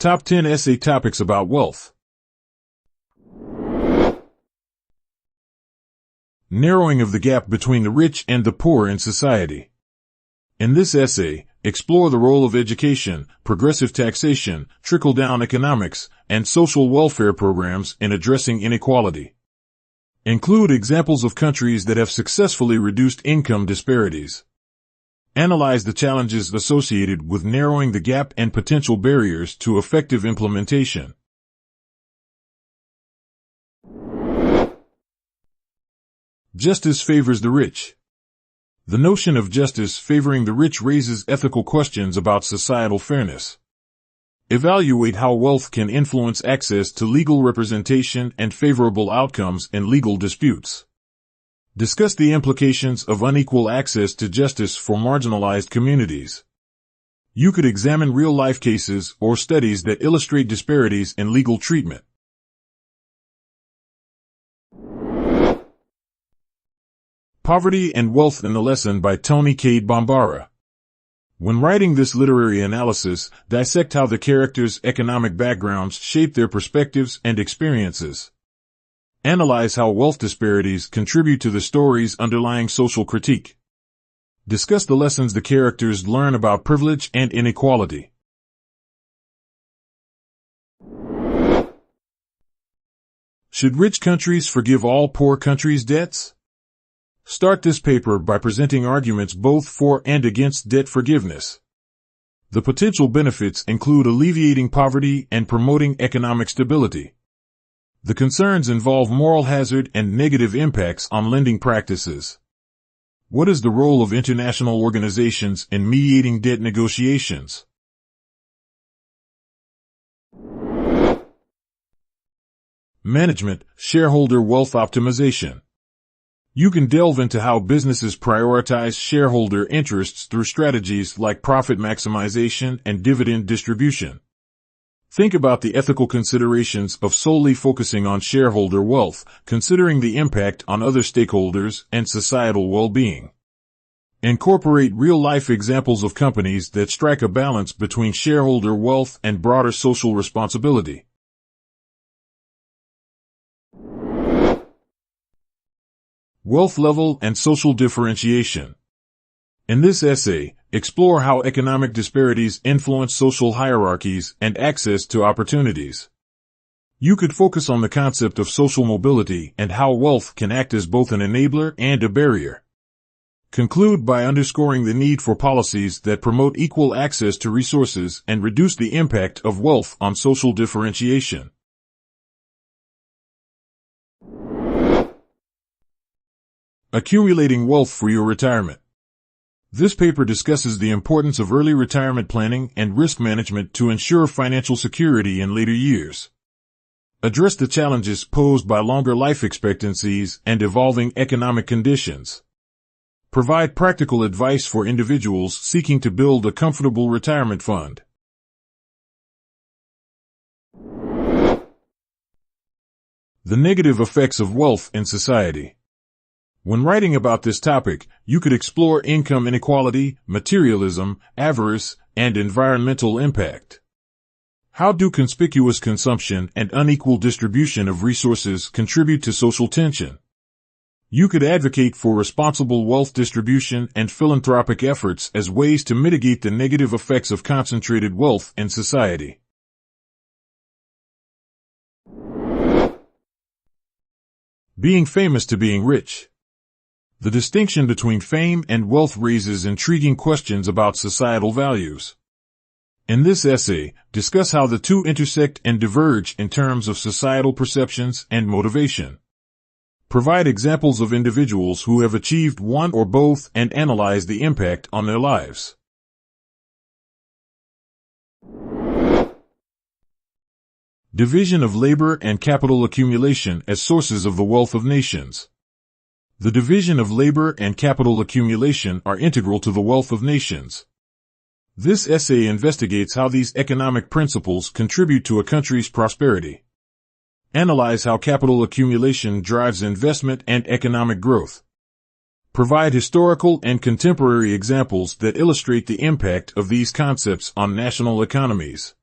Top 10 Essay Topics About Wealth. Narrowing of the gap between the rich and the poor in society. In this essay, explore the role of education, progressive taxation, trickle-down economics, and social welfare programs in addressing inequality. Include examples of countries that have successfully reduced income disparities. Analyze the challenges associated with narrowing the gap and potential barriers to effective implementation. Justice favors the rich. The notion of justice favoring the rich raises ethical questions about societal fairness. Evaluate how wealth can influence access to legal representation and favorable outcomes in legal disputes. Discuss the implications of unequal access to justice for marginalized communities. You could examine real-life cases or studies that illustrate disparities in legal treatment. Poverty and Wealth in the Lesson by Toni, Cade, Bambara. When writing this literary analysis, dissect how the characters' economic backgrounds shape their perspectives and experiences. Analyze how wealth disparities contribute to the story's underlying social critique. Discuss the lessons the characters learn about privilege and inequality. Should rich countries forgive all poor countries' debts? Start this paper by presenting arguments both for and against debt forgiveness. The potential benefits include alleviating poverty and promoting economic stability. The concerns involve moral hazard and negative impacts on lending practices. What is the role of international organizations in mediating debt negotiations? Management, shareholder wealth optimization. You can delve into how businesses prioritize shareholder interests through strategies like profit maximization and dividend distribution. Think about the ethical considerations of solely focusing on shareholder wealth, considering the impact on other stakeholders and societal well-being. Incorporate real-life examples of companies that strike a balance between shareholder wealth and broader social responsibility. Wealth level and social differentiation. In this essay, explore how economic disparities influence social hierarchies and access to opportunities. You could focus on the concept of social mobility and how wealth can act as both an enabler and a barrier. Conclude by underscoring the need for policies that promote equal access to resources and reduce the impact of wealth on social differentiation. Accumulating wealth for your retirement. This paper discusses the importance of early retirement planning and risk management to ensure financial security in later years. Address the challenges posed by longer life expectancies and evolving economic conditions. Provide practical advice for individuals seeking to build a comfortable retirement fund. The negative effects of wealth in society. When writing about this topic, you could explore income inequality, materialism, avarice, and environmental impact. How do conspicuous consumption and unequal distribution of resources contribute to social tension? You could advocate for responsible wealth distribution and philanthropic efforts as ways to mitigate the negative effects of concentrated wealth in society. Being famous to being rich. The distinction between fame and wealth raises intriguing questions about societal values. In this essay, discuss how the two intersect and diverge in terms of societal perceptions and motivation. Provide examples of individuals who have achieved one or both and analyze the impact on their lives. Division of labor and capital accumulation as sources of the wealth of nations. The division of labor and capital accumulation are integral to the wealth of nations. This essay investigates how these economic principles contribute to a country's prosperity. Analyze how capital accumulation drives investment and economic growth. Provide historical and contemporary examples that illustrate the impact of these concepts on national economies.